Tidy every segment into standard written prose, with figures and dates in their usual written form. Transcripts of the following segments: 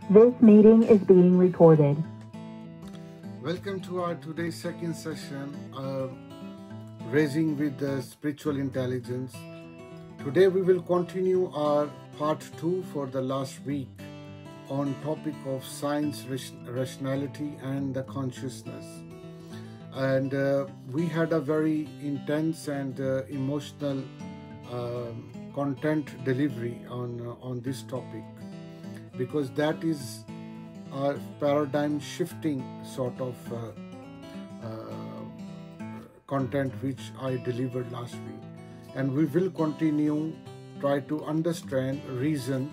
This meeting is being recorded. Welcome to our today's second session, Raising with the Spiritual Intelligence. Today we will continue our part 2 for the last week on topic of science, rationality and the consciousness. And we had a very intense and emotional content delivery on this topic, because that is a paradigm shifting sort of content which I delivered last week. And we will continue try to understand reason,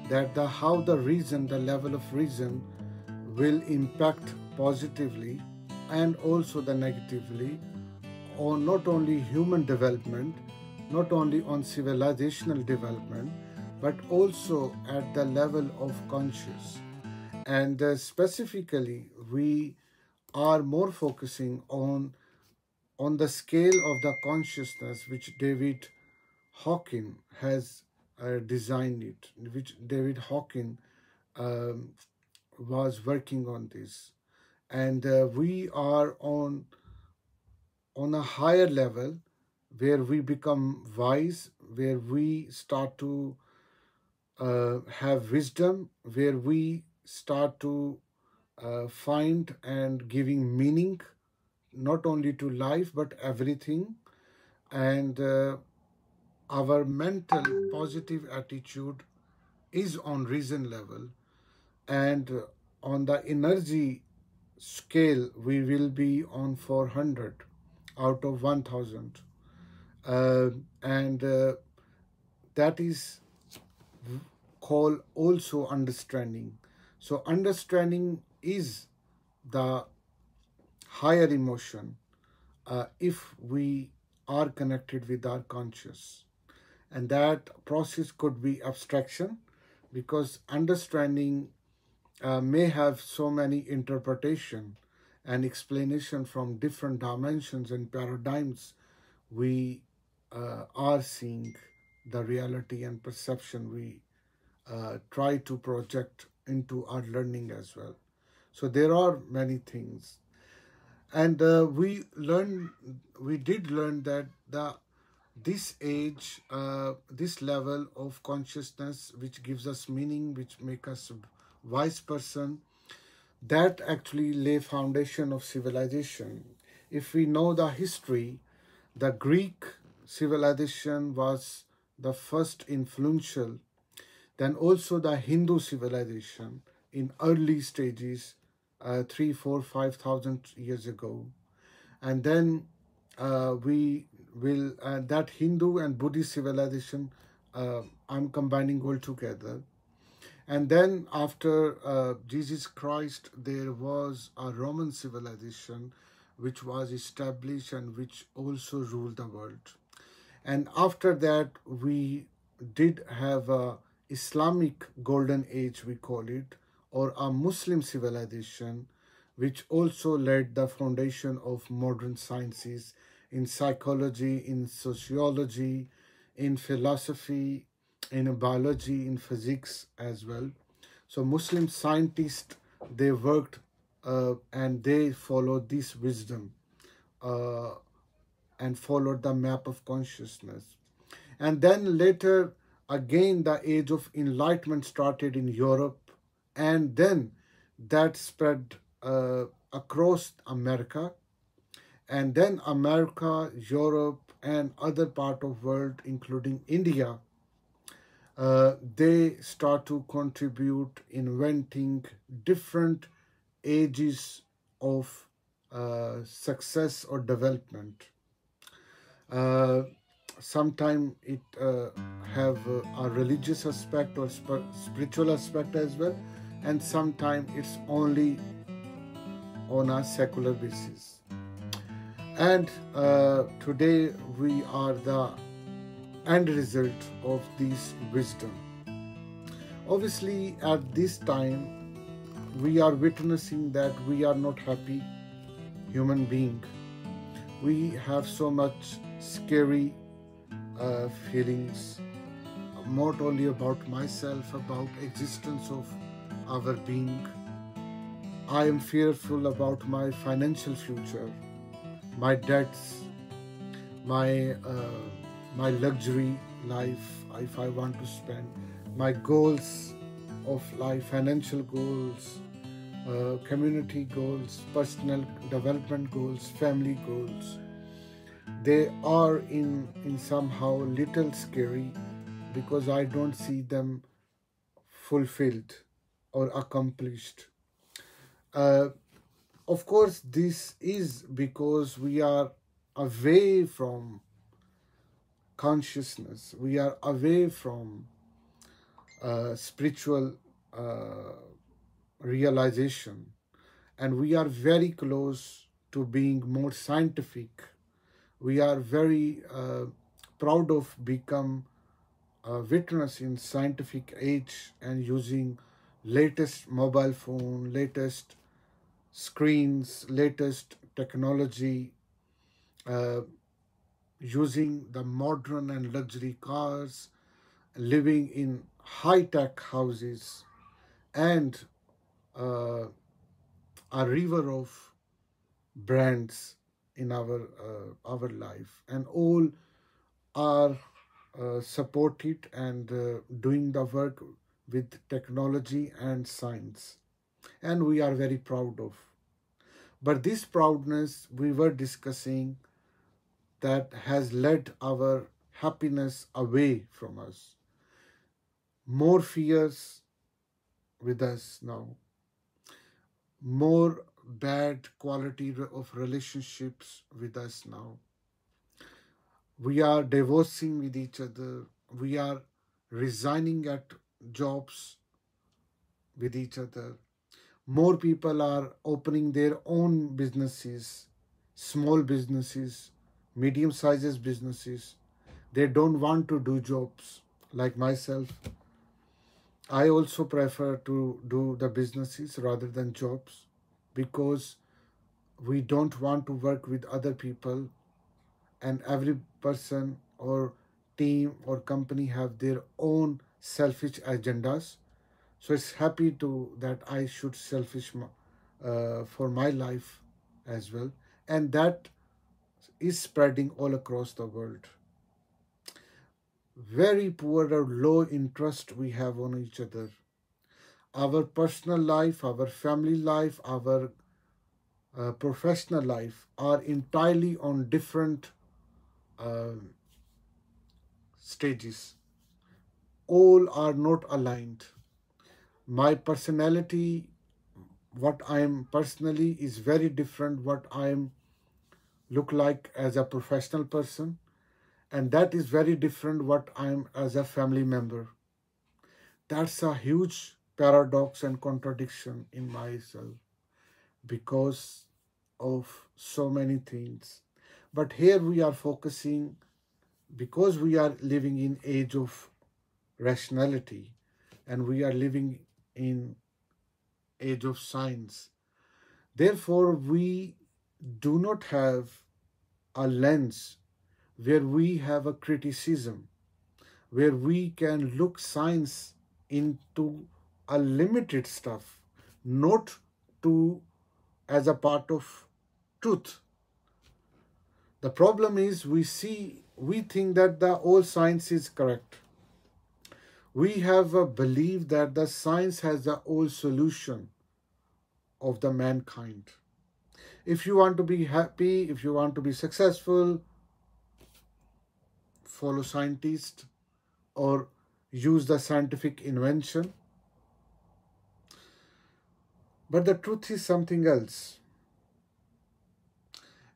that how the reason, the level of reason will impact positively and also the negatively on not only human development, not only on civilizational development, but also at the level of conscious. And specifically, we are more focusing on the scale of the consciousness which David Hawking has designed it, which David Hawking was working on this. And we are on a higher level where we become wise, where we start to have wisdom, where we start to find and giving meaning not only to life but everything. And our mental positive attitude is on reason level, and on the energy scale we will be on 400 out of 1000. And that is called also understanding. So understanding is the higher emotion if we are connected with our conscious. And that process could be abstraction, because understanding may have so many interpretation and explanation from different dimensions and paradigms. We are seeing the reality and perception we try to project into our learning as well. So there are many things. And we did learn that this age, this level of consciousness, which gives us meaning, which make us a wise person, that actually lay foundation of civilization. If we know the history, the Greek civilization was the first influential, then also the Hindu civilization in early stages, 3, 4, 5,000 years ago. And then we will, that Hindu and Buddhist civilization, I'm combining all together. And then after Jesus Christ, there was a Roman civilization which was established and which also ruled the world. And after that, we did have a Islamic golden age, we call it, or a Muslim civilization, which also laid the foundation of modern sciences in psychology, in sociology, in philosophy, in biology, in physics as well. So Muslim scientists, they worked and they followed this wisdom and followed the map of consciousness. And then later, again, the age of enlightenment started in Europe, and then that spread across America, and then America, Europe, and other part of world, including India, they start to contribute, inventing different ages of success or development. Sometimes it have a religious aspect or spiritual aspect as well, and sometimes it's only on a secular basis. And today we are the end result of this wisdom. Obviously, at this time, we are witnessing that we are not happy human being. We have so much scary feelings, not only about myself, about existence of our being. I am fearful about my financial future, my debts, my luxury life if I want to spend, my goals of life, financial goals, community goals, personal development goals, family goals. They are in somehow little scary because I don't see them fulfilled or accomplished. Uh, of course, this is because we are away from consciousness, we are away from spiritual uh, realization, and we are very close to being more scientific. We are very proud of become a witness in scientific age and using latest mobile phone, latest screens, latest technology, uh, using the modern and luxury cars, living in high-tech houses, and uh, a river of brands in our life, and all are supported and doing the work with technology and science, and we are very proud of. But this proudness we were discussing that has led our happiness away from us. More fears with us now, more bad quality of relationships with us now. We are divorcing with each other. We are resigning at jobs with each other. More people are opening their own businesses, small businesses, medium sized businesses. They don't want to do jobs like myself. I also prefer to do the businesses rather than jobs because we don't want to work with other people, and every person or team or company have their own selfish agendas. So it's happy to that I should selfish for my life as well, and that is spreading all across the world. Very poor or low interest we have on each other. Our personal life, our family life, our professional life are entirely on different uh, stages. All are not aligned. My personality, what I am personally, is very different what I am look like as a professional person, and that is very different what I am as a family member. That's a huge paradox and contradiction in myself because of so many things. But here we are focusing because we are living in age of rationality and we are living in age of science. Therefore, we do not have a lens where we have a criticism, where we can look science into a limited stuff, not to as a part of truth. The problem is we think that the all science is correct. We have a belief that the science has the whole solution of the mankind. If you want to be happy, if you want to be successful, follow scientists or use the scientific invention. But the truth is something else.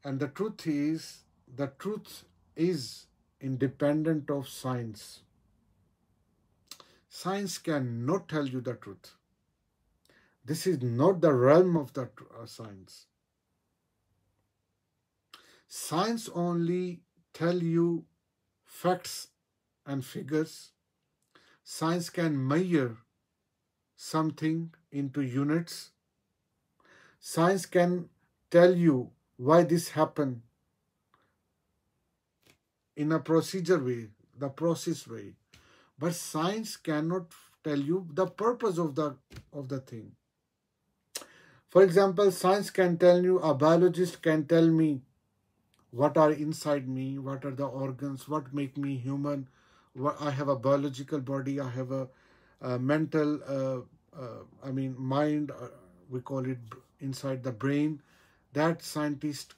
And the truth is independent of science. Science cannot tell you the truth. This is not the realm of the science. Science only tell you facts and figures. Science can measure something into units. Science can tell you why this happened in a procedure way, the process way. But science cannot tell you the purpose of the thing. For example, science can tell you, a biologist can tell me what are inside me, what are the organs, what make me human. What, I have a biological body, I have a mental, mind, we call it inside the brain. That scientist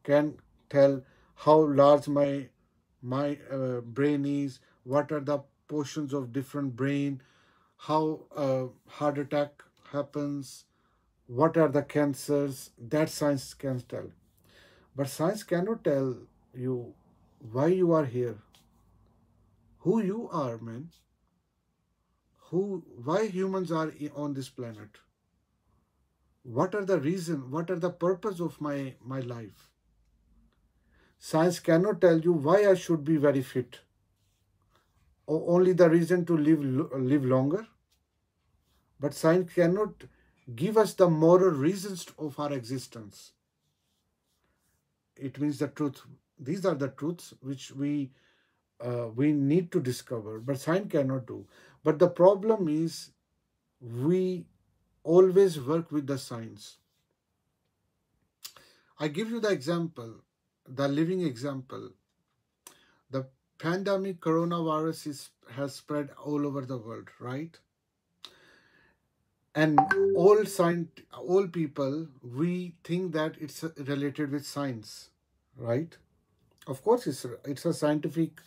can tell how large my brain is, what are the portions of different brain, how heart attack happens, what are the cancers. That science can tell. But science cannot tell you why you are here, who you are, man. Why humans are on this planet? What are the reason? What are the purpose of my life? Science cannot tell you why I should be very fit, or only the reason to live longer. But science cannot give us the moral reasons of our existence. It means the truth. These are the truths which we need to discover, but science cannot do. But the problem is we always work with the science. I give you the example, the living example. The pandemic coronavirus has spread all over the world, right? And all people, we think that it's related with science, right? Of course, it's a scientific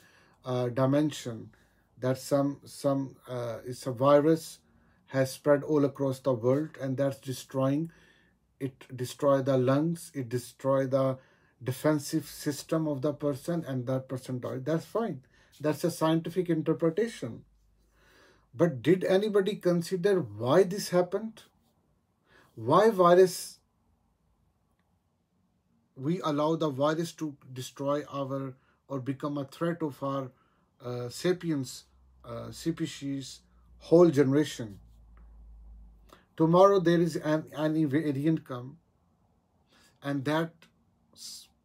dimension that it's a virus has spread all across the world, and that's destroying. It destroy the lungs, it destroy the defensive system of the person, and that person died. That's fine. That's a scientific interpretation. But did anybody consider why this happened? Why we allow the virus to destroy our or become a threat of our sapiens species whole generation? Tomorrow there is an variant come, and that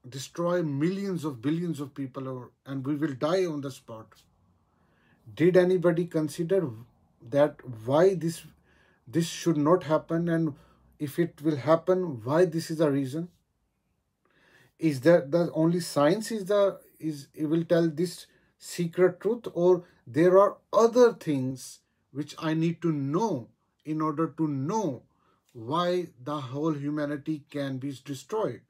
destroy millions of billions of people, and we will die on the spot. Did anybody consider that why this should not happen, and if it will happen, why this is the reason? Is that the only science is it will tell this secret truth, or there are other things which I need to know in order to know why the whole humanity can be destroyed?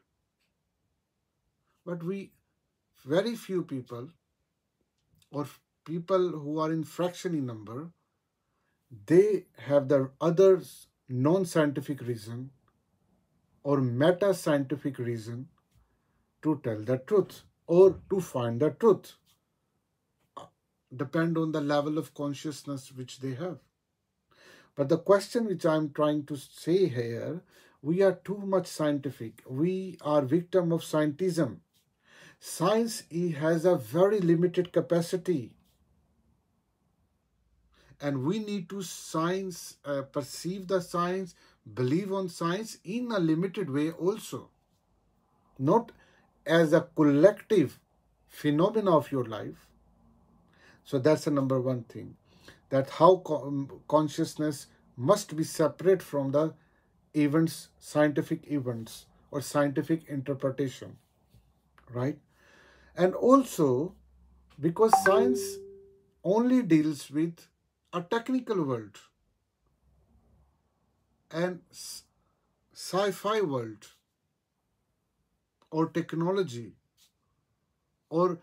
But very few people, or people who are in fraction in number, they have the other non-scientific reason or meta-scientific reason to tell the truth or to find the truth. Depend on the level of consciousness which they have. But the question which I'm trying to say here, we are too much scientific. We are victim of scientism. Science has a very limited capacity. And we need to perceive the science, believe on science in a limited way also. Not as a collective phenomena of your life. So that's the number one thing. That how consciousness must be separate from the events, scientific events or scientific interpretation, right? And also because science only deals with a technical world and sci-fi world or technology or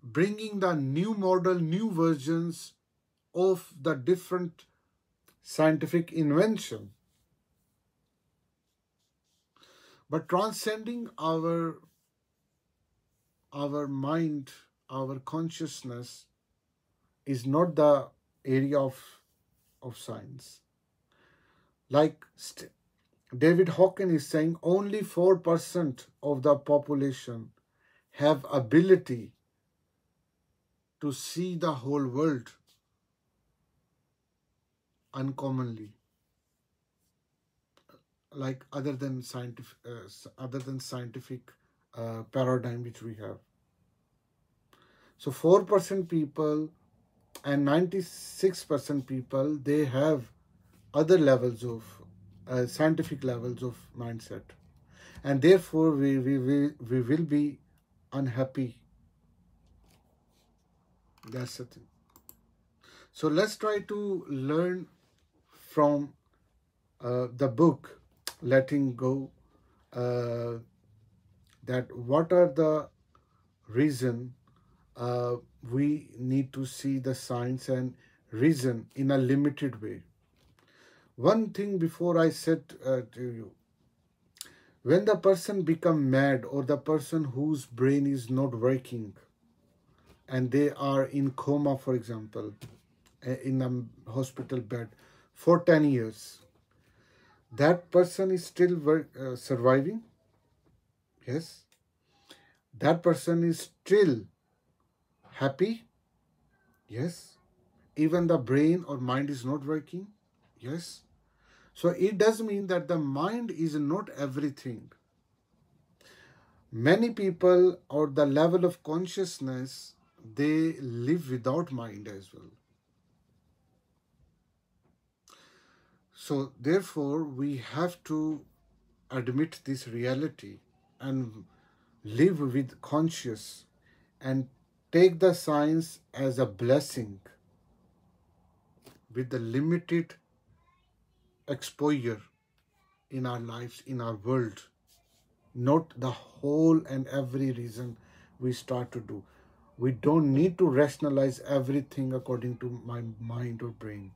bringing the new model, new versions of the different scientific invention. But transcending our mind, our consciousness is not the area of science. Like David Hawkins is saying, only 4% of the population have ability to see the whole world uncommonly, like other than scientific paradigm which we have. So 4% people and 96% people, they have other levels of scientific levels of mindset, and therefore we will be unhappy. That's the thing. So let's try to learn from the book Letting Go, uh, that what are the reason we need to see the science and reason in a limited way. One thing before I said to you, when the person become mad, or the person whose brain is not working and they are in coma, for example, in a hospital bed for 10 years, that person is still surviving. Yes. That person is still happy. Yes. Even the brain or mind is not working. Yes. So it does mean that the mind is not everything. Many people, or the level of consciousness, they live without mind as well. So therefore, we have to admit this reality and live with conscious, and take the science as a blessing with the limited exposure in our lives, in our world, not the whole and every reason we start to do. We don't need to rationalize everything according to my mind or brain,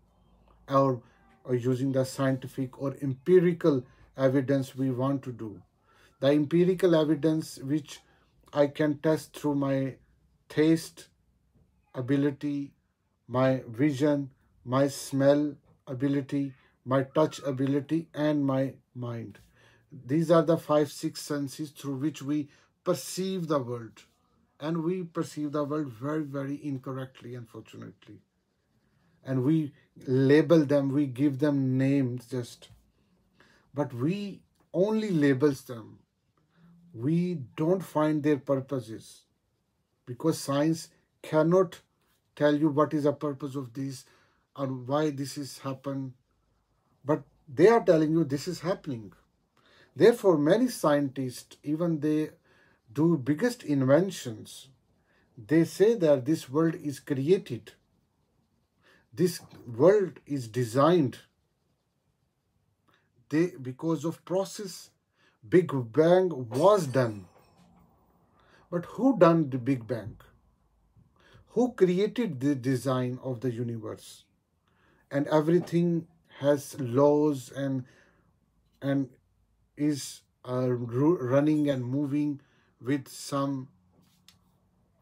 or using the scientific or empirical evidence we want to do. The empirical evidence which I can test through my taste ability, my vision, my smell ability, my touch ability, and my mind. These are the 5, 6 senses through which we perceive the world. And we perceive the world very, very incorrectly, unfortunately. And we label them, we give them names just. But we only labels them. We don't find their purposes, because science cannot tell you what is the purpose of this or why this is happened, but they are telling you this is happening. Therefore, many scientists, even they do biggest inventions, they say that this world is created, this world is designed, because of process, Big Bang was done. But who done the Big Bang? Who created the design of the universe? And everything has laws and is running and moving with some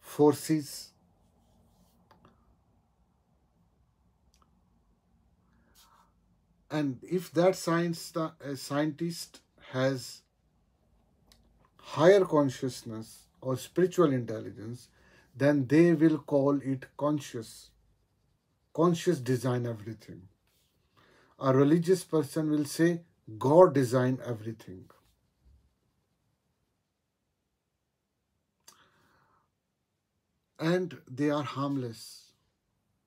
forces. And if that scientist has higher consciousness or spiritual intelligence, then they will call it conscious. Conscious design everything. A religious person will say God designed everything. And they are harmless.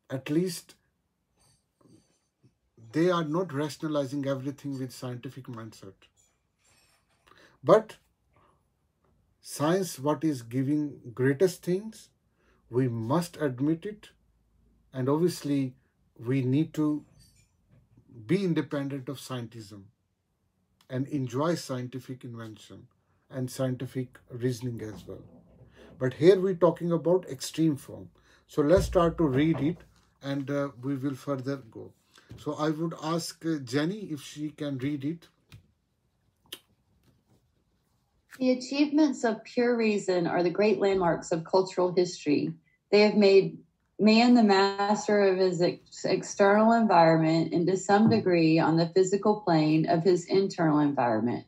At least they are not rationalizing everything with scientific mindset. But science, what is giving greatest things, we must admit it. And obviously, we need to be independent of scientism and enjoy scientific invention and scientific reasoning as well. But here we're talking about extreme form. So let's start to read it, and we will further go. So I would ask Jenny if she can read it. The achievements of pure reason are the great landmarks of cultural history. They have made man the master of his external environment and to some degree on the physical plane of his internal environment.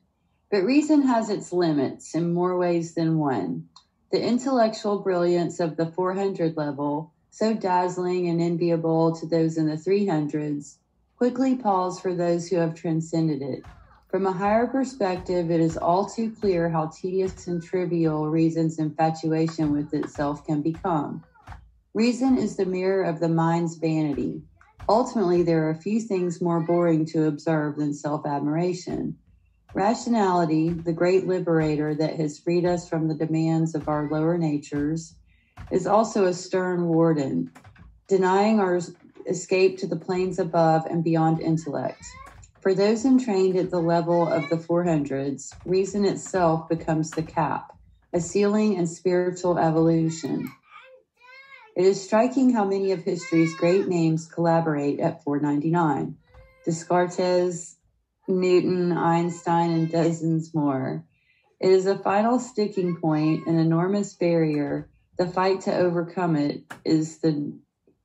But reason has its limits in more ways than one. The intellectual brilliance of the 400 level, so dazzling and enviable to those in the 300s, quickly palls for those who have transcended it. From a higher perspective, it is all too clear how tedious and trivial reason's infatuation with itself can become. Reason is the mirror of the mind's vanity. Ultimately, there are few things more boring to observe than self-admiration. Rationality, the great liberator that has freed us from the demands of our lower natures, is also a stern warden, denying our escape to the planes above and beyond intellect. For those entrained at the level of the 400s, reason itself becomes the cap, a ceiling in spiritual evolution. It is striking how many of history's great names collaborate at 499. Descartes, Newton, Einstein, and dozens more. It is a final sticking point, an enormous barrier. The fight to overcome it is the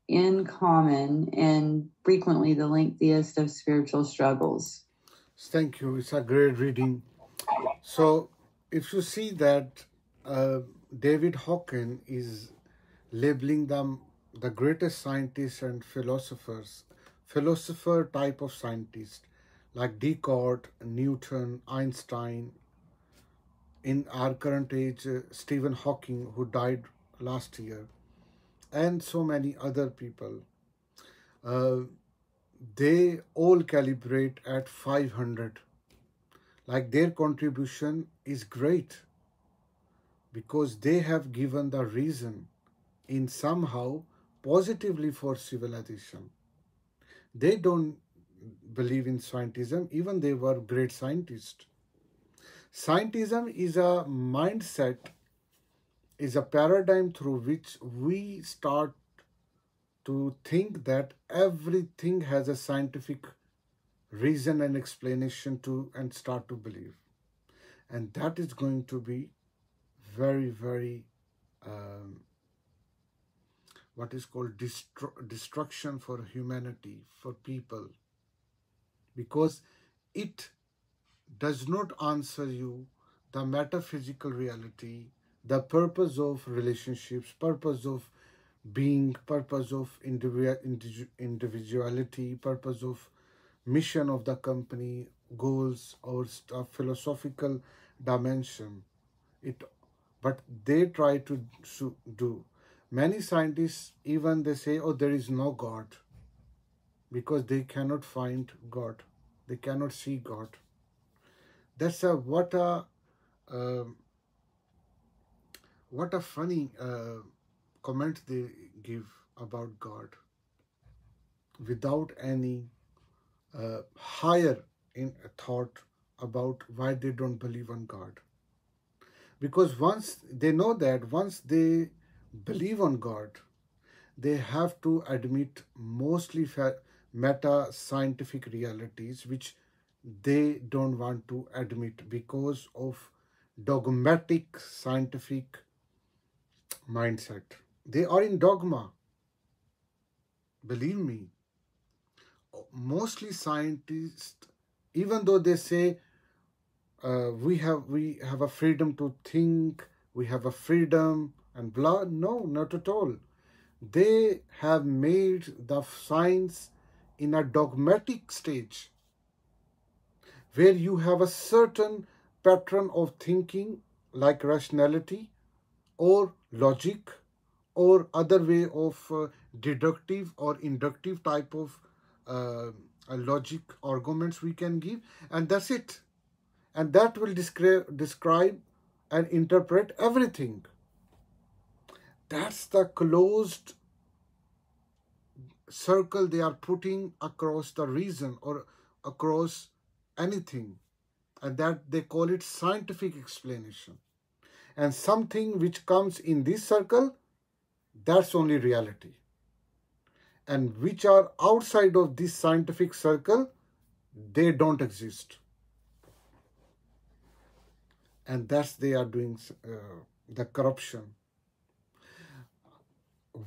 in common and frequently the lengthiest of spiritual struggles. Thank you. It's a great reading. So, if you see that David Hawkins is labeling them the greatest scientists and philosopher type of scientist, like Descartes, Newton, Einstein, in our current age, Stephen Hawking, who died last year, and so many other people. They all calibrate at 500. Like their contribution is great because they have given the reason in somehow positively for civilization. They don't believe in scientism, even they were great scientists. Scientism is a mindset, is a paradigm through which we start to think that everything has a scientific reason and explanation to, and start to believe. And that is going to be very, very what is called destruction for humanity, for people, because it does not answer you the metaphysical reality, the purpose of relationships, purpose of being, purpose of individuality, purpose of mission of the company, goals, or philosophical dimension. But they try to do. Many scientists, even they say, oh, there is no God, because they cannot find God. They cannot see God. That's what a funny comment they give about God, without any higher in thought about why they don't believe on God. Because once they know that, once they believe on God, they have to admit mostly meta scientific realities which they don't want to admit because of dogmatic scientific mindset. They are in dogma. Believe me, mostly scientists, even though they say we have a freedom to think, we have a freedom and blah, no, not at all. They have made the science in a dogmatic stage where you have a certain pattern of thinking, like rationality or logic or other way of deductive or inductive type of logic arguments we can give, and that's it. And that will describe and interpret everything. That's the closed circle they are putting across the reason or across anything, and that they call it scientific explanation. And something which comes in this circle, that's only reality. And which are outside of this scientific circle, they don't exist. And that's they are doing the corruption.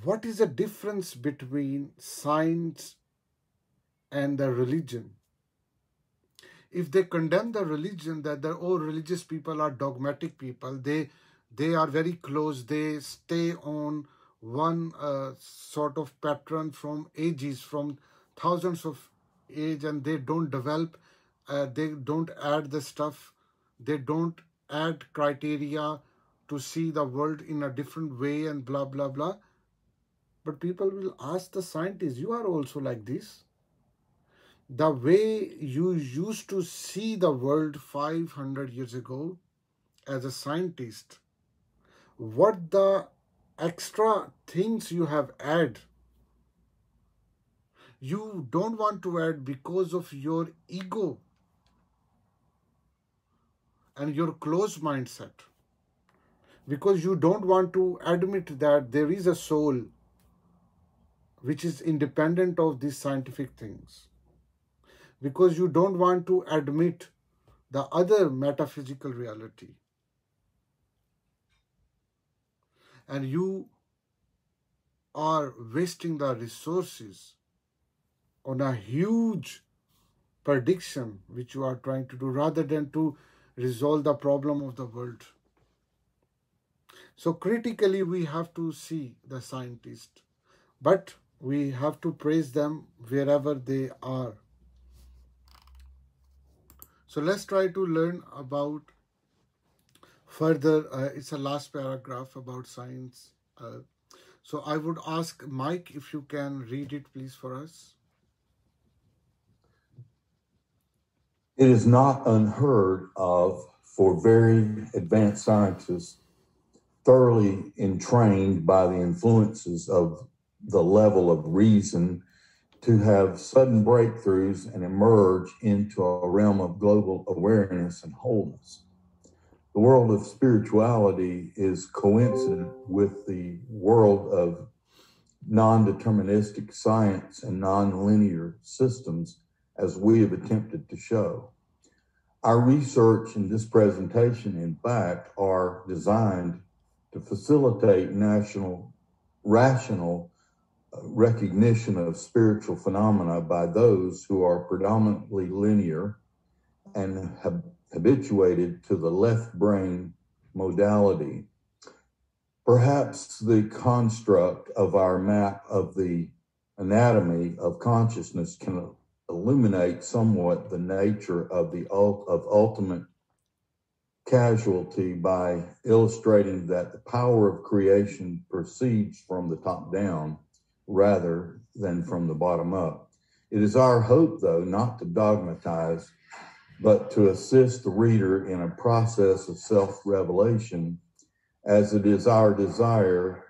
What is the difference between science and the religion? If they condemn the religion, that all religious people are dogmatic people, they are very close, they stay on one sort of pattern from ages, from thousands of age, and they don't develop, they don't add the stuff, they don't add criteria to see the world in a different way and blah, blah, blah. But people will ask the scientists, you are also like this? The way you used to see the world 500 years ago as a scientist, what the extra things you have added, you don't want to add because of your ego and your closed mindset. Because you don't want to admit that there is a soul which is independent of these scientific things. Because you don't want to admit the other metaphysical reality. And you are wasting the resources on a huge prediction which you are trying to do rather than to resolve the problem of the world. So critically, we have to see the scientists, but we have to praise them wherever they are. So let's try to learn about further. It's a last paragraph about science. So I would ask Mike if you can read it, please, for us. It is not unheard of for very advanced scientists, thoroughly entrained by the influences of the level of reason, to have sudden breakthroughs and emerge into a realm of global awareness and wholeness. The world of spirituality is coincident with the world of non-deterministic science and nonlinear systems, as we have attempted to show. Our research in this presentation, in fact, are designed to facilitate rational recognition of spiritual phenomena by those who are predominantly linear and habituated to the left brain modality. Perhaps the construct of our map of the anatomy of consciousness can illuminate somewhat the nature of ultimate casualty by illustrating that the power of creation proceeds from the top down rather than from the bottom up. It is our hope, though, not to dogmatize, but to assist the reader in a process of self-revelation, as it is our desire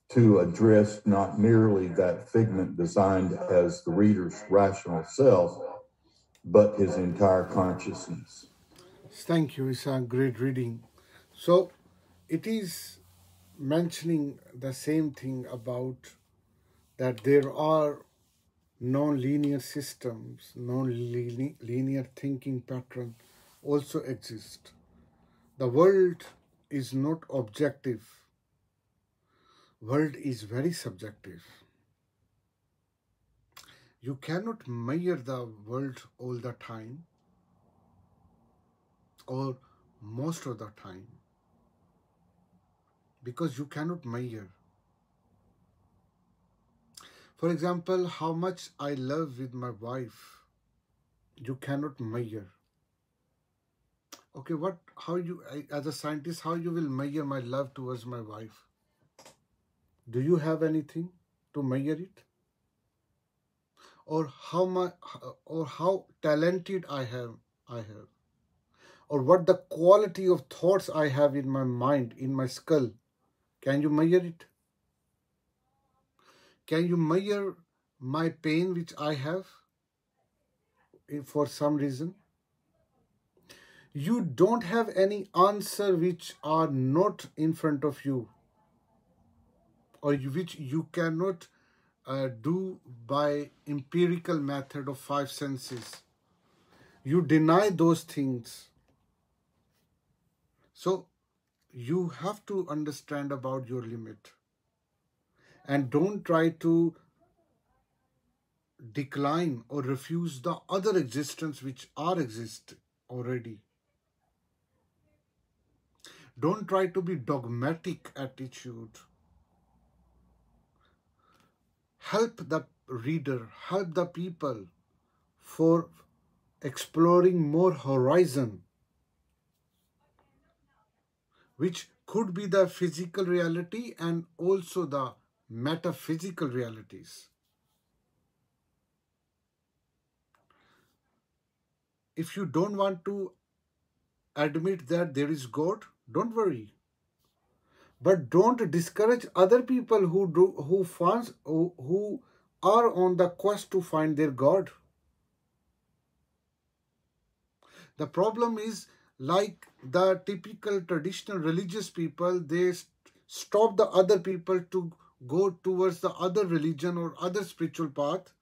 to address not merely that figment designed as the reader's rational self, but his entire consciousness. Thank you. It's a great reading. So it is mentioning the same thing about that there are non-linear systems, non-linear thinking pattern also exist. The world is not objective. World is very subjective. You cannot measure the world all the time or most of the time because you cannot measure. For example, how much I love with my wife, you cannot measure. Okay, as a scientist, how you will measure my love towards my wife? Do you have anything to measure it? Or how talented I have, or what the quality of thoughts I have in my mind, in my skull. Can you measure it? Can you measure my pain which I have for some reason? You don't have any answer which are not in front of you, or which you cannot do by empirical method of five senses. You deny those things. So you have to understand about your limit. And don't try to decline or refuse the other existence which exist already. Don't try to be dogmatic attitude. Help the reader, help the people for exploring more horizon, which could be the physical reality and also the metaphysical realities. If you don't want to admit that there is God, don't worry. But don't discourage other people who are on the quest to find their God. The problem is, like the typical traditional religious people, they stop the other people to go towards the other religion or other spiritual path.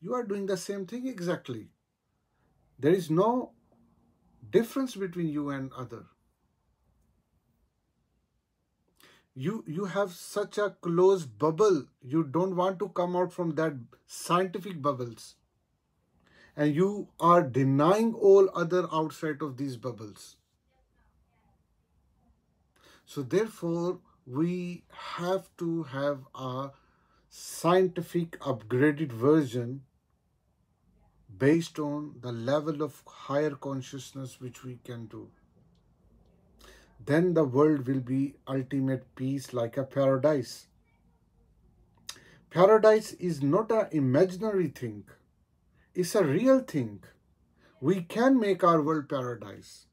You are doing the same thing exactly. There is no difference between you and other. You have such a close bubble. You don't want to come out from that scientific bubbles. And you are denying all other outside of these bubbles. So therefore, we have to have a scientific upgraded version based on the level of higher consciousness which we can do. Then the world will be ultimate peace, like a paradise. Paradise is not an imaginary thing. It's a real thing. We can make our world paradise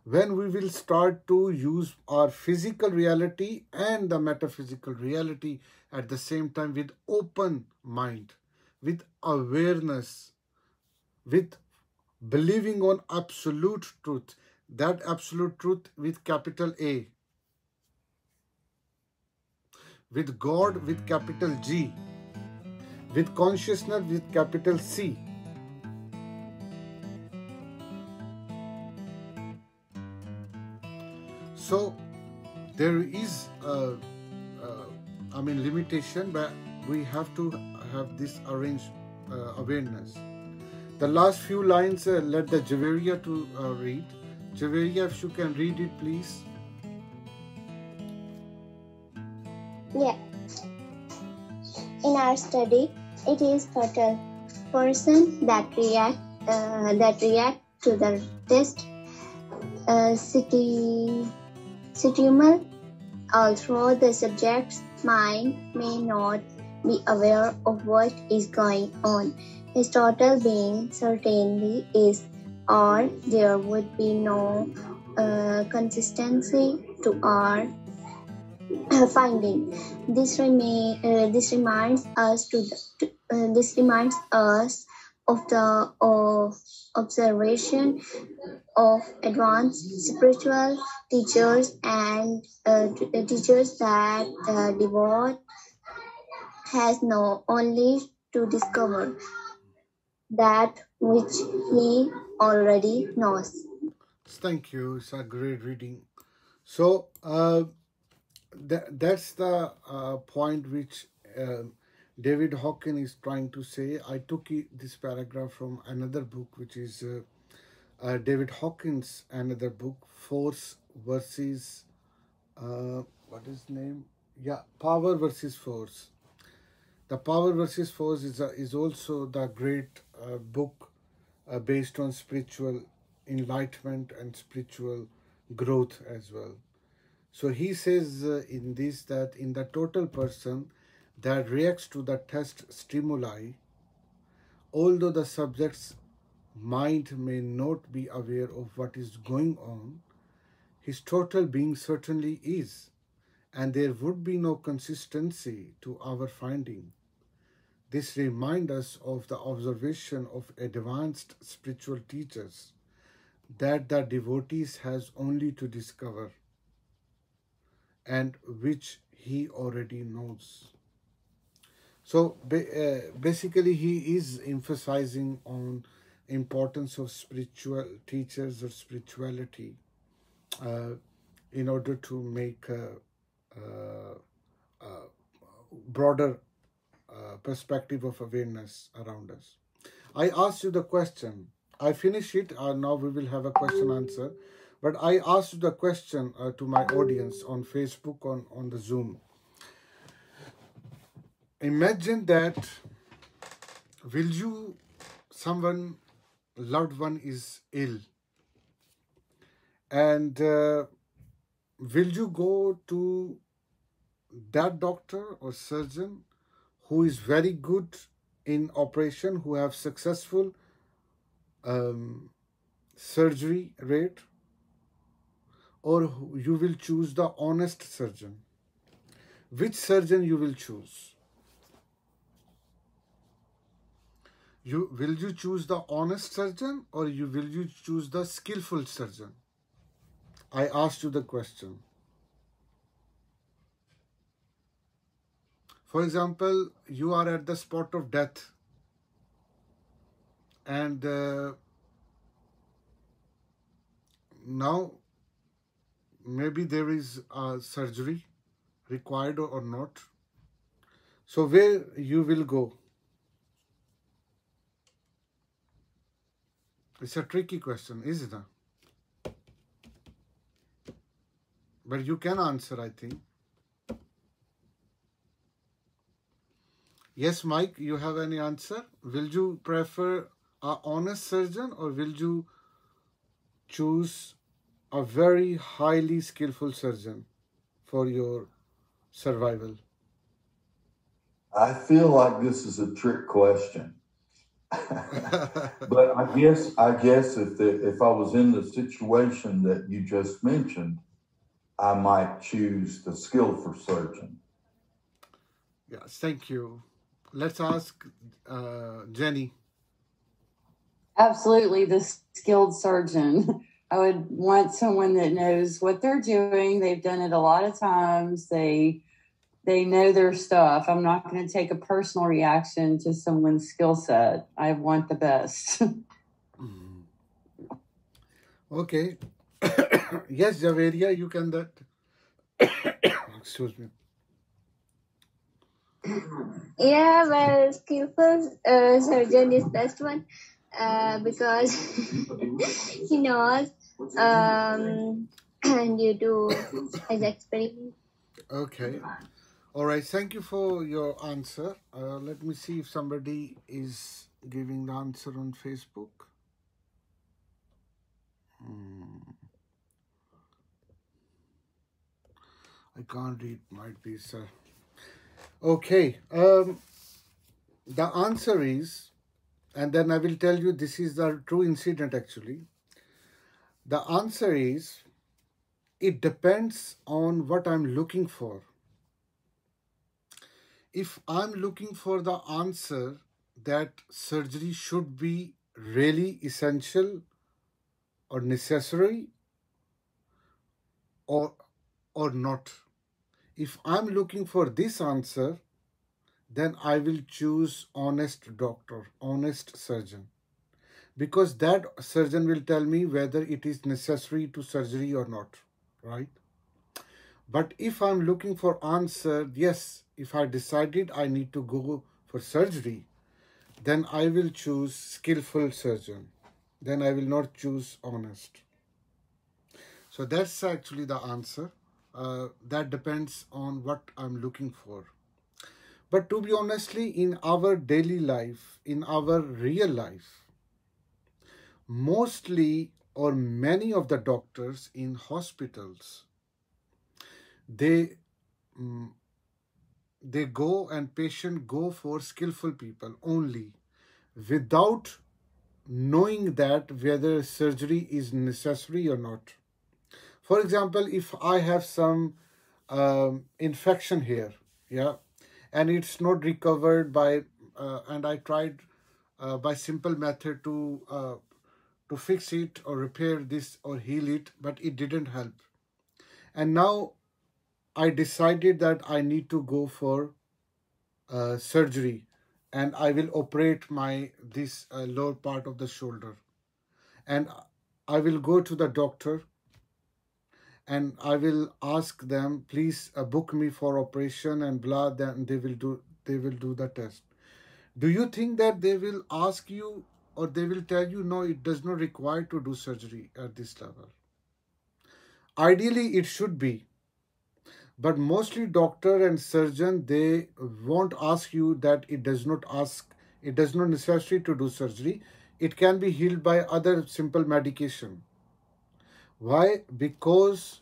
when we will start to use our physical reality and the metaphysical reality at the same time, with open mind, with awareness, with believing on absolute truth. That absolute truth with capital A, with God with capital G, with consciousness with capital C. So there is limitation, but we have to have this awareness. The last few lines, let the Javeria to read. Javeria, if you can read it, please. Yeah. In our study, it is total person that react to the test stimulant, although the subject's mind may not be aware of what is going on. His total being certainly is, or there would be no consistency to our finding. This reminds us of the observation of advanced spiritual teachers and teachers that the devout has no only to discover that which he already knows. Thank you. It's a great reading. So that's the point which David Hawkins is trying to say. I took this paragraph from another book, which is David Hawkins' another book, Force versus what is the name? Yeah, Power versus Force. The Power versus Force is also the great book based on spiritual enlightenment and spiritual growth as well. So he says in this that in the total person that reacts to the test stimuli, although the subject's mind may not be aware of what is going on, his total being certainly is, and there would be no consistency to our finding. This reminds us of the observation of advanced spiritual teachers that the devotees has only to discover, and which he already knows. So basically he is emphasizing on importance of spiritual teachers or spirituality in order to make a broader perspective of awareness around us. I asked you the question. I finish it. Now we will have a question answer. But I asked the question to my audience on Facebook, on the Zoom. Imagine that someone loved one is ill, and will you go to that doctor or surgeon who is very good in operation, who have successful surgery rate, or you will choose the honest surgeon? Which surgeon you will choose? Will you choose the honest surgeon, or will you choose the skillful surgeon? I asked you the question. For example, you are at the spot of death, and now maybe there is a surgery required or not. So where you will go? It's a tricky question, isn't it? But you can answer, I think. Yes, Mike, you have any answer? Will you prefer an honest surgeon, or will you choose a very highly skillful surgeon for your survival? I feel like this is a trick question. But I guess if I was in the situation that you just mentioned, I might choose the skillful surgeon. Yes, thank you. Let's ask Jenny. Absolutely, the skilled surgeon. I would want someone that knows what they're doing. They've done it a lot of times. They know their stuff. I'm not going to take a personal reaction to someone's skill set. I want the best. Okay. Yes, Javeria, you can that. Excuse me. Yeah, well, skillful surgeon is best one because he knows and you do his experiment. Okay. All right. Thank you for your answer. Let me see if somebody is giving the answer on Facebook. I can't read. Might be, sir. Okay. The answer is, and then I will tell you this is the true incident actually. The answer is, it depends on what I'm looking for. If I'm looking for the answer that surgery should be really essential or necessary or not, if I'm looking for this answer, then I will choose honest doctor, honest surgeon, because that surgeon will tell me whether it is necessary to surgery or not, right? But if I'm looking for answer, yes, if I decided I need to go for surgery, then I will choose skillful surgeon. Then I will not choose honest. So that's actually the answer. That depends on what I'm looking for. But to be honestly, in our daily life, in our real life, mostly or many of the doctors in hospitals, they go and patient go for skillful people only, without knowing that whether surgery is necessary or not. For example, if I have some infection here, yeah, and it's not recovered by, and I tried by simple method to fix it or repair this or heal it, but it didn't help. And now I decided that I need to go for surgery, and I will operate this lower part of the shoulder, and I will go to the doctor and I will ask them, please book me for operation and blah. Then they will do the test. Do you think that they will ask you, or they will tell you, no, it does not require to do surgery at this level? Ideally, it should be. But mostly doctor and surgeon, they won't ask you that it does not necessary to do surgery. It can be healed by other simple medication. Why? Because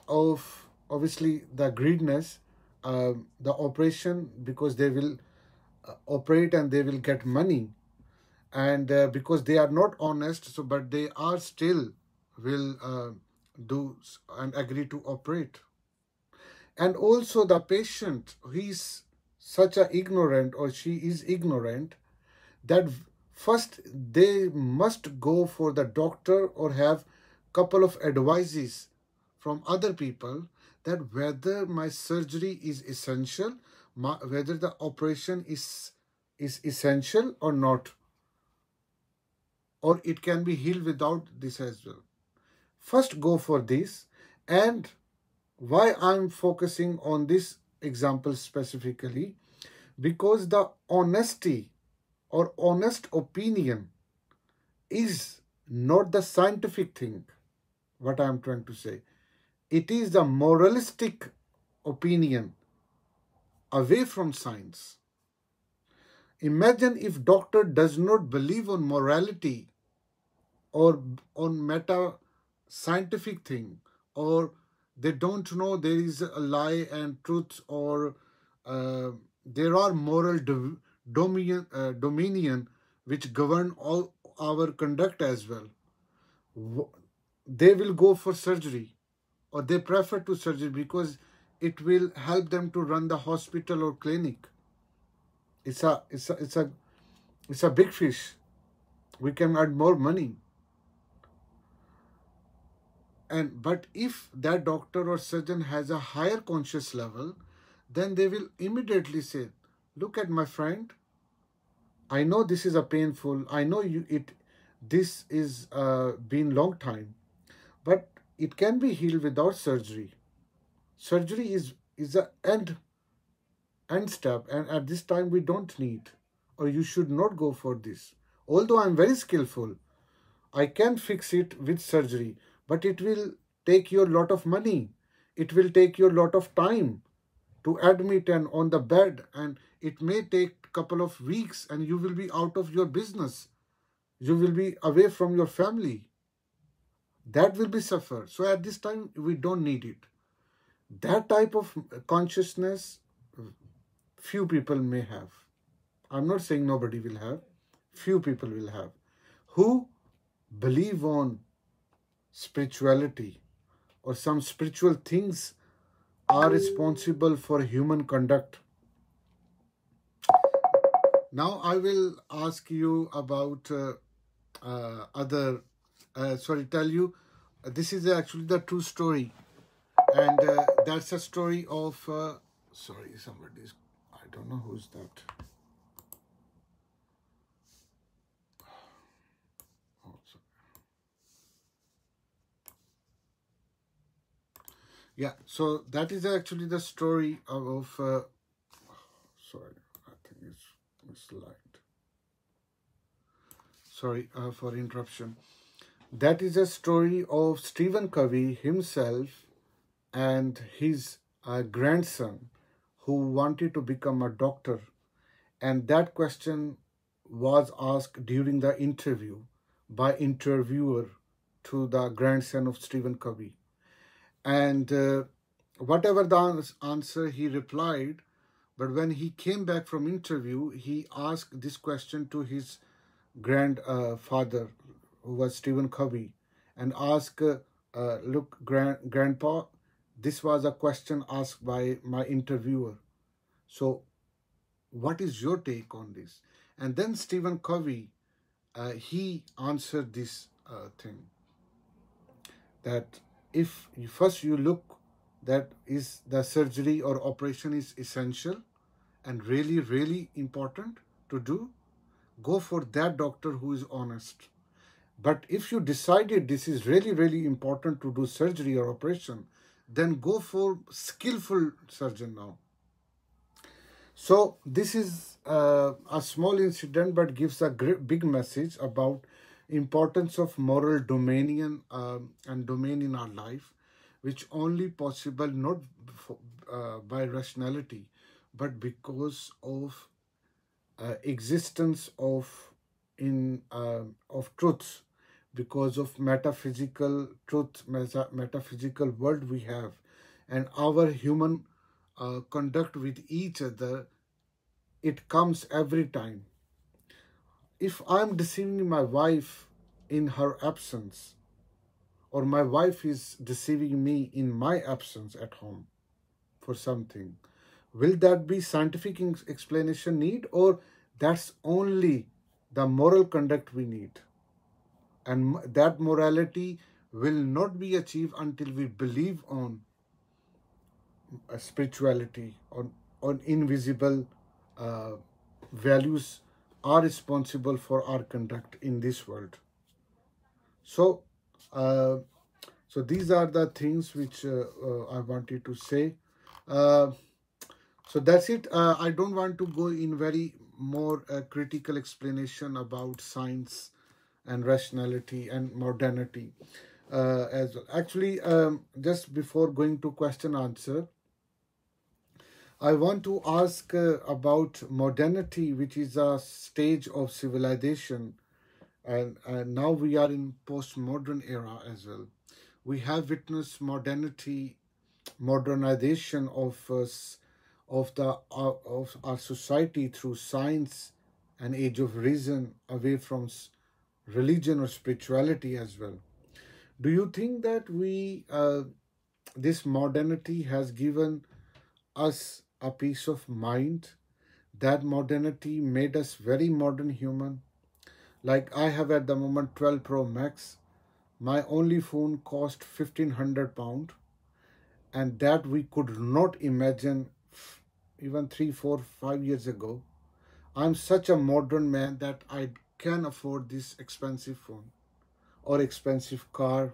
of obviously the greediness. the operation because they will operate and they will get money, and because they are not honest, so but they are still will do and agree to operate. And also the patient, he is such a ignorant or she is ignorant that first they must go for the doctor or have couple of advices from other people that whether my surgery is essential, whether the operation is essential or not, or it can be healed without this as well. First go for this. And why I'm focusing on this example specifically, because the honesty or honest opinion is not the scientific thing, what I'm trying to say. It is the moralistic opinion away from science. Imagine if doctor does not believe on morality or on meta scientific thing, or they don't know there is a lie and truth, or there are moral dominion which govern all our conduct as well. They will go for surgery, or they prefer to surgery because it will help them to run the hospital or clinic. It's a big fish. We can add more money. But if that doctor or surgeon has a higher conscious level, then they will immediately say, look at my friend, I know this is a painful, I know this is been long time, but it can be healed without surgery. Surgery is a end step, and at this time we don't need, or you should not go for this. Although I'm very skillful, I can fix it with surgery, but it will take you a lot of money. It will take you a lot of time to admit and on the bed, and it may take a couple of weeks, and you will be out of your business. You will be away from your family. That will be suffer. So at this time, we don't need it. That type of consciousness, few people may have. I'm not saying nobody will have. Few people will have. Who believe on spirituality or some spiritual things are responsible for human conduct. Now I will ask you about tell you, this is actually the true story, and that's a story of, somebody's, I don't know who's that. Oh, sorry. Yeah, so that is actually the story of, sorry, I think it's misaligned. Sorry for interruption. That is a story of Stephen Covey himself and his grandson who wanted to become a doctor. And that question was asked during the interview by interviewer to the grandson of Stephen Covey. And whatever the answer he replied, but when he came back from interview, he asked this question to his grandfather, who was Stephen Covey, and asked, look, Grandpa, this was a question asked by my interviewer. So what is your take on this? And then Stephen Covey, he answered this thing, that if first you look that is the surgery or operation is essential and really, really important to do, go for that doctor who is honest. But if you decided this is really, really important to do surgery or operation, then go for skillful surgeon now. So this is a small incident, but gives a big message about importance of moral dominion and domain in our life, which only possible not by rationality, but because of existence of truths, because of metaphysical truth, metaphysical world we have, and our human conduct with each other, it comes every time. If I'm deceiving my wife in her absence, or my wife is deceiving me in my absence at home for something, will that be scientific explanation need, or that's only the moral conduct we need? And that morality will not be achieved until we believe on spirituality, on invisible uh, values are responsible for our conduct in this world. So, uh, so these are the things which I wanted to say. Uh, so that's it. I don't want to go in very more critical explanation about science and rationality and modernity as well. Actually, just before going to question answer, I want to ask about modernity, which is a stage of civilization, and now we are in postmodern era as well. We have witnessed modernity, modernization of our society through science and age of reason, away from religion or spirituality as well. Do you think that this modernity has given us a peace of mind? That modernity made us very modern human. Like I have at the moment 12 Pro Max. My only phone cost £1,500, and that we could not imagine even 3, 4, 5 years ago. I'm such a modern man that I can afford this expensive phone, or expensive car,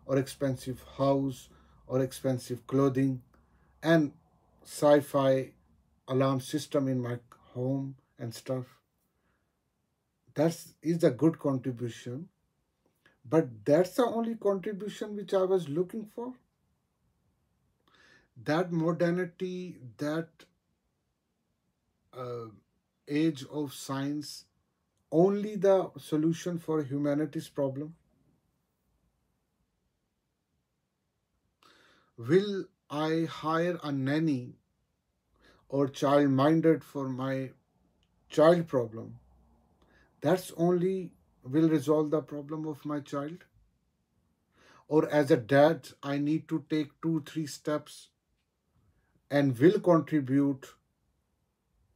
or expensive house, or expensive clothing, and sci-fi alarm system in my home and stuff. That is a good contribution, but that's the only contribution which I was looking for. That modernity, that uh, age of science, only the solution for humanity's problem? Will I hire a nanny or child-minded for my child problem? That's only will resolve the problem of my child? Or as a dad, I need to take 2, 3 steps and will contribute,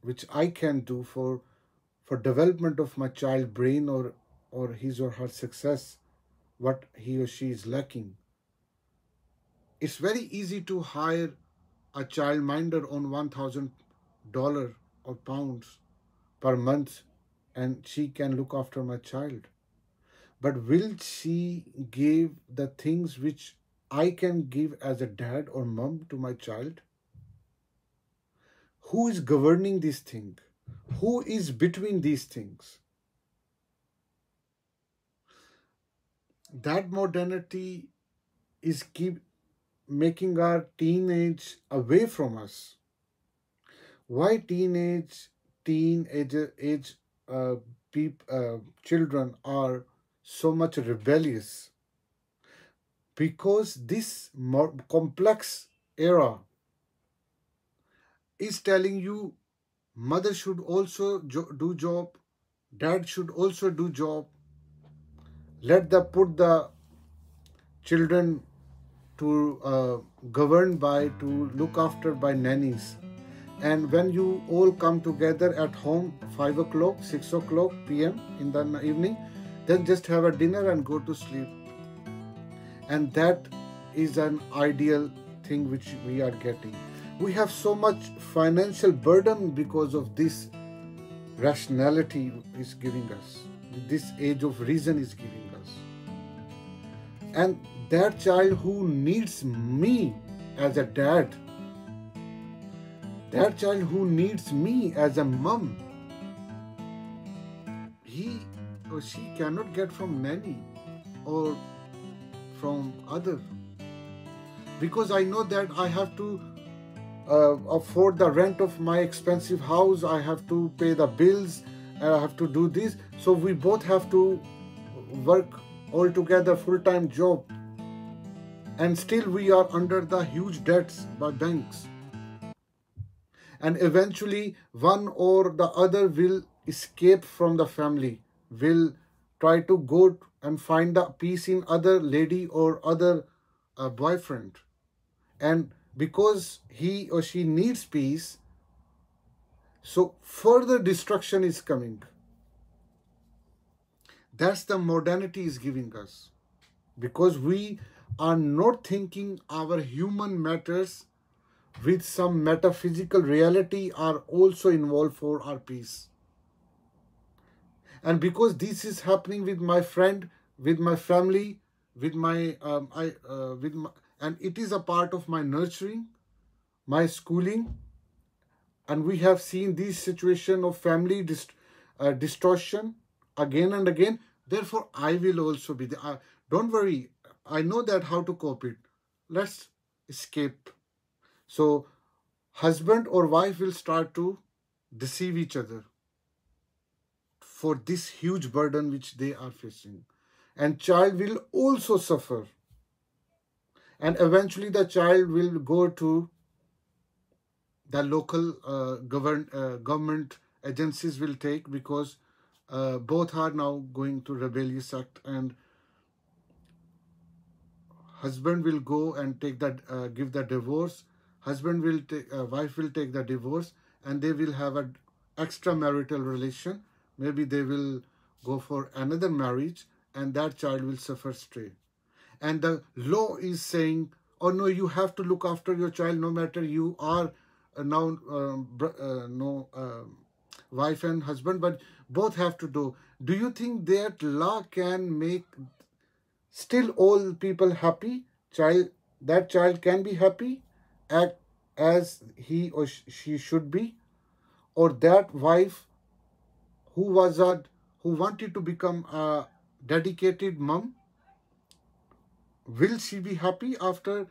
which I can do for development of my child brain, or his or her success, what he or she is lacking. It's very easy to hire a childminder on $1,000 or pounds per month, and she can look after my child. But will she give the things which I can give as a dad or mom to my child? Who is governing this thing? Who is between these things? That modernity is keep making our teenage away from us. Why age children are so much rebellious? Because this more complex era is telling you mother should also do job, dad should also do job. Let the put the children to govern by, to look after by nannies. And when you all come together at home 5 o'clock, 6 o'clock p.m. in the evening, then just have a dinner and go to sleep. And that is an ideal thing which we are getting. We have so much financial burden because of this rationality is giving us. This age of reason is giving us. And that child who needs me as a dad, that child who needs me as a mom, he or she cannot get from nanny or from other. Because I know that I have to afford the rent of my expensive house, I have to pay the bills, I have to do this. So we both have to work all together, full-time job. And still we are under the huge debts by banks. And eventually one or the other will escape from the family, will try to go and find the peace in other lady or other boyfriend. And because he or she needs peace, so further destruction is coming. That's the modernity is giving us. Because we are not thinking our human matters with some metaphysical reality are also involved for our peace. And because this is happening with my friend, with my family, with my, and it is a part of my nurturing, my schooling, and we have seen this situation of family distortion again and again. Therefore, I will also be there. Don't worry. I know that how to cope it. Let's escape. So, husband or wife will start to deceive each other for this huge burden which they are facing. And child will also suffer. And eventually the child will go to the local government agencies will take, because both are now going to rebellious act, and husband will go and take that give the divorce, husband will take wife will take the divorce, and they will have a extramarital relation. Maybe they will go for another marriage, and that child will suffer stray. And the law is saying, oh no, you have to look after your child no matter you are now wife and husband, but both have to do. Do you think that law can make still all people happy? That child can be happy as he or she should be? Or that wife who wanted to become a dedicated mom, will she be happy after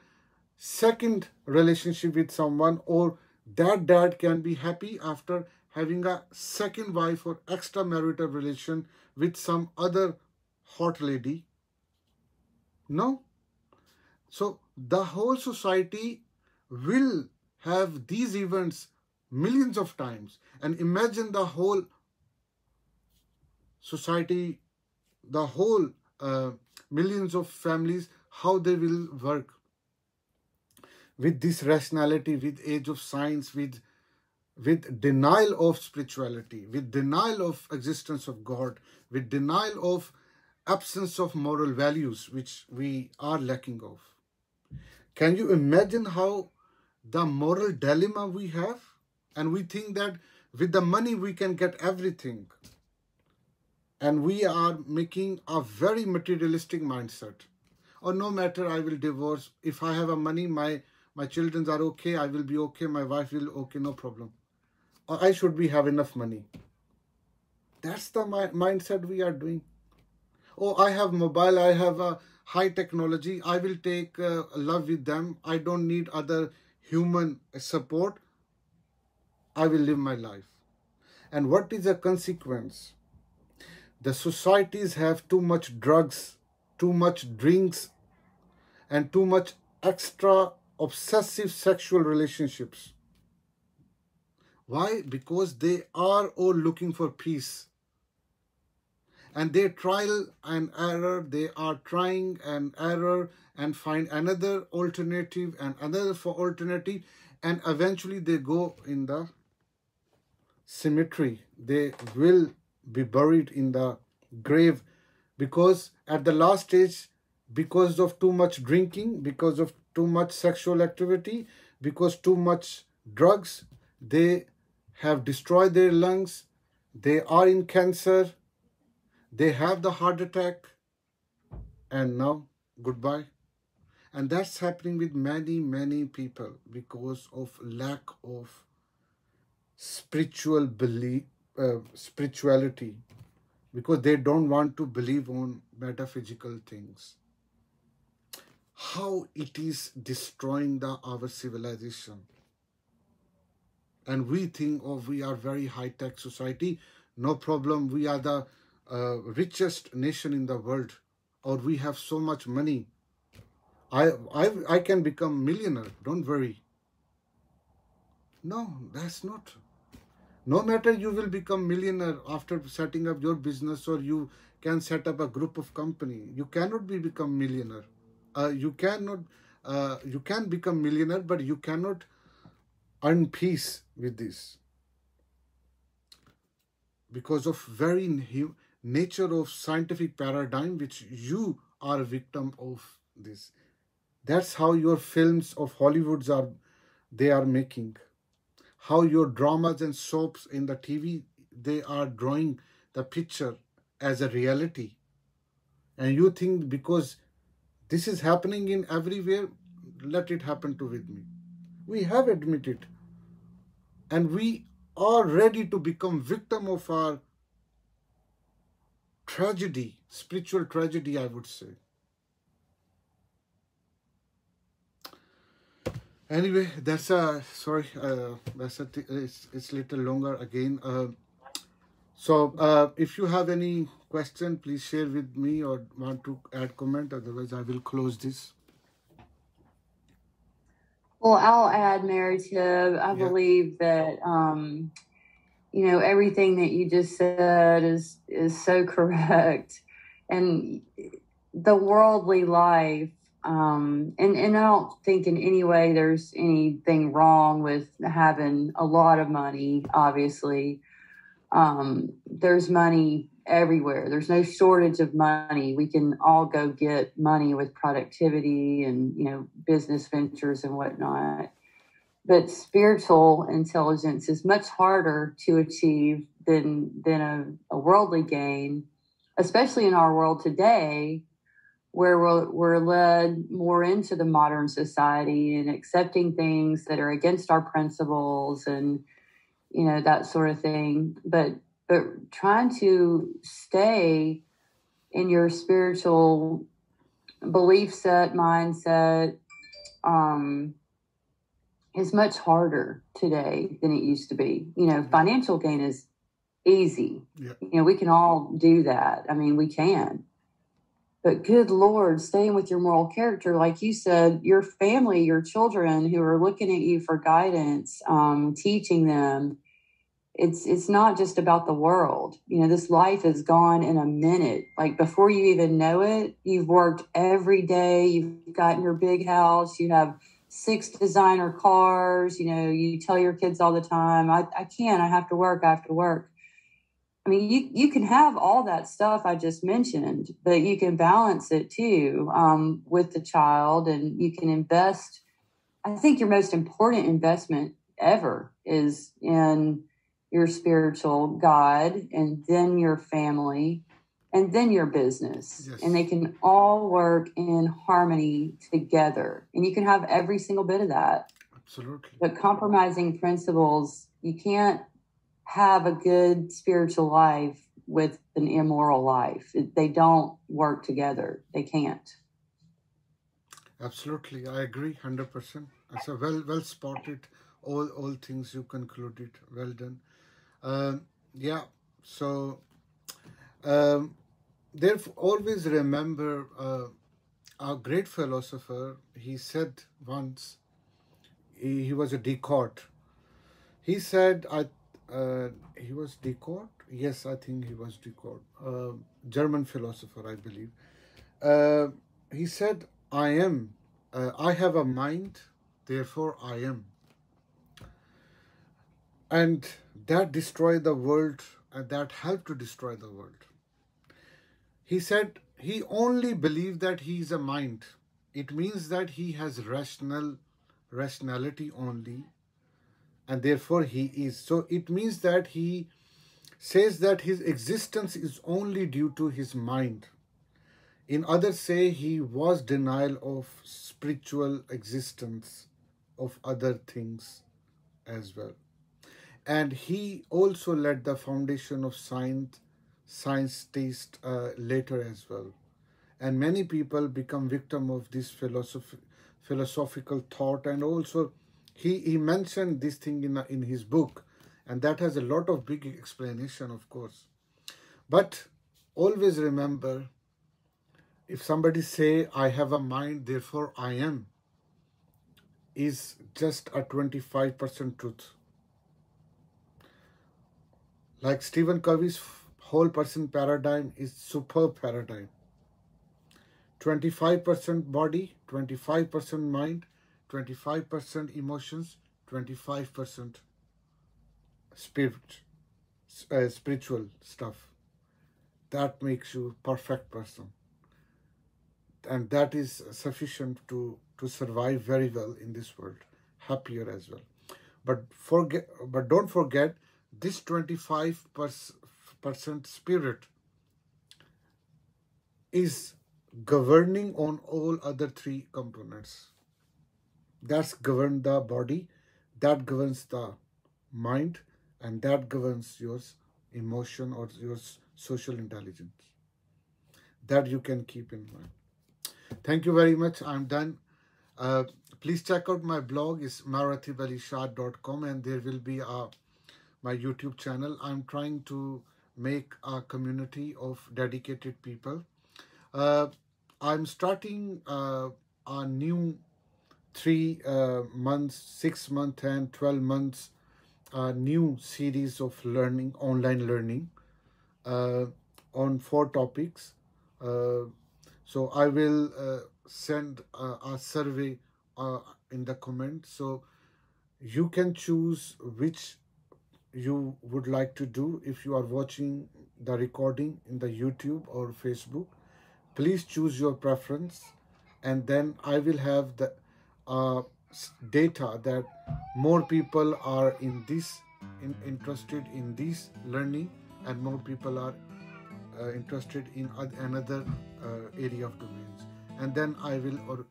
second relationship with someone? Or that dad can be happy after having a second wife or extramarital relation with some other hot lady? No. So the whole society will have these events millions of times. And imagine the whole society, the whole millions of families, how they will work with this rationality, with age of science, with denial of spirituality, with denial of existence of God, with denial of absence of moral values, which we are lacking of. Can you imagine how the moral dilemma we have? And we think that with the money we can get everything. And we are making a very materialistic mindset. Or no matter, I will divorce. If I have a money, my children are okay, I will be okay, my wife will okay, no problem. Or I should have enough money. That's the mindset we are doing. Oh, I have mobile, I have a high technology, I will take love with them. I don't need other human support. I will live my life. And what is the consequence? The societies have too much drugs, too much drinks, and too much extra obsessive sexual relationships. Why? Because they are all looking for peace. And they trial and error, they are trying and error and find another alternative and another for alternative, and eventually they go in the cemetery. They will be buried in the grave, because at the last stage, because of too much drinking, because of too much sexual activity, because too much drugs, they have destroyed their lungs, they are in cancer, they have the heart attack, and now goodbye. And that's happening with many people because of lack of spirituality, because they don't want to believe on metaphysical things. How it is destroying our civilization. And we think, oh, we are very high-tech society, no problem, we are the richest nation in the world, or we have so much money. I can become millionaire, don't worry. No, that's not. No matter you will become millionaire after setting up your business, or you can set up a group of company, you cannot become millionaire. You cannot. You can become millionaire, but you cannot earn peace with this, because of very nature of scientific paradigm, which you are a victim of this. That's how your films of Hollywoods they are making. How your dramas and soaps in the TV, they are drawing the picture as a reality. And you think because this is happening in everywhere, let it happen to with me. We have admitted, and we are ready to become victim of our tragedy, spiritual tragedy, I would say. Anyway, that's a sorry. It's little longer again. So if you have any question, please share with me or want to add comment. Otherwise, I will close this. Well, I'll add, Maratib. I believe that everything that you just said is so correct, and the worldly life. And I don't think in any way there's anything wrong with having a lot of money, obviously. There's money everywhere. There's no shortage of money. We can all go get money with productivity and, business ventures and whatnot. But spiritual intelligence is much harder to achieve than a worldly gain, especially in our world today, where we're led more into the modern society and accepting things that are against our principles and, that sort of thing. But trying to stay in your spiritual belief set, mindset, is much harder today than it used to be. Financial gain is easy. Yeah. We can all do that. I mean, we can. But good Lord, staying with your moral character, like you said, your family, your children who are looking at you for guidance, teaching them, it's not just about the world. This life is gone in a minute. Like before you even know it, you've worked every day. You've gotten your big house. You have 6 designer cars. You tell your kids all the time, I can't, I have to work. I mean, you can have all that stuff I just mentioned, but you can balance it too with the child, and you can invest. I think your most important investment ever is in your spiritual God, and then your family, and then your business. Yes. And they can all work in harmony together. And you can have every single bit of that. Absolutely. But compromising principles, you can't have a good spiritual life with an immoral life. They don't work together. They can't. Absolutely, I agree 100%. That's a well spotted. All things you concluded. Well done. Yeah. So, therefore, always remember a great philosopher. He said once. He was a Descartes. He said, he was Descartes? Yes, I think he was Descartes. German philosopher, I believe. He said, I have a mind, therefore I am. And that destroyed the world, and that helped to destroy the world. He said he only believed that he is a mind. It means that he has rationality only, and therefore he is. So it means that he says that his existence is only due to his mind. In others say he was denial of spiritual existence of other things as well. And he also led the foundation of science taste later as well. And many people become victim of this philosophical thought. And also he mentioned this thing in his book, and that has a lot of big explanation, of course. But always remember, if somebody say, I have a mind, therefore I am, is just a 25% truth. Like Stephen Covey's whole person paradigm is superb paradigm. 25% body, 25% mind, 25% emotions, 25% spirit, spiritual stuff. That makes you perfect person. And that is sufficient to survive very well in this world, happier as well. But don't forget, this 25% spirit is governing on all other three components. That's govern the body, that governs the mind, and that governs your emotion or your social intelligence. That you can keep in mind. Thank you very much. I'm done. Please check out my blog. It's maratib.com, and there will be my YouTube channel. I'm trying to make a community of dedicated people. I'm starting a new 3 months, 6 months, and 12 months new series of learning, online learning on 4 topics. So I will send a survey in the comments. So you can choose which you would like to do. If you are watching the recording in the YouTube or Facebook, please choose your preference, and then I will have the data that more people are interested in this learning, and more people are interested in another area of domains. And then I will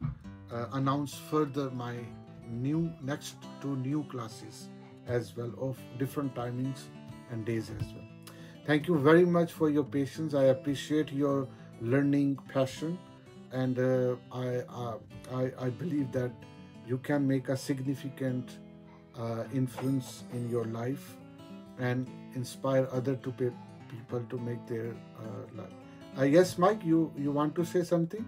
announce further my next 2 new classes as well, of different timings and days as well. Thank you very much for your patience. I appreciate your learning passion, and I believe that you can make a significant influence in your life and inspire other people to make their life. Yes, Mike, you want to say something?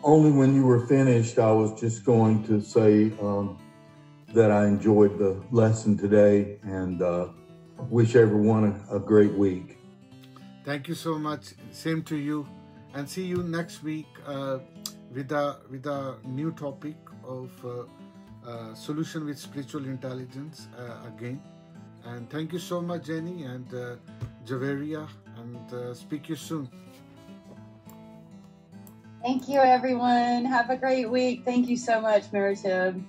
Only when you were finished, I was just going to say that I enjoyed the lesson today, and wish everyone a great week. Thank you so much. Same to you. And see you next week with a new topic of solution with spiritual intelligence again. And thank you so much, Jenny and Javeria, and speak to you soon. Thank you, everyone. Have a great week. Thank you so much, Maratib.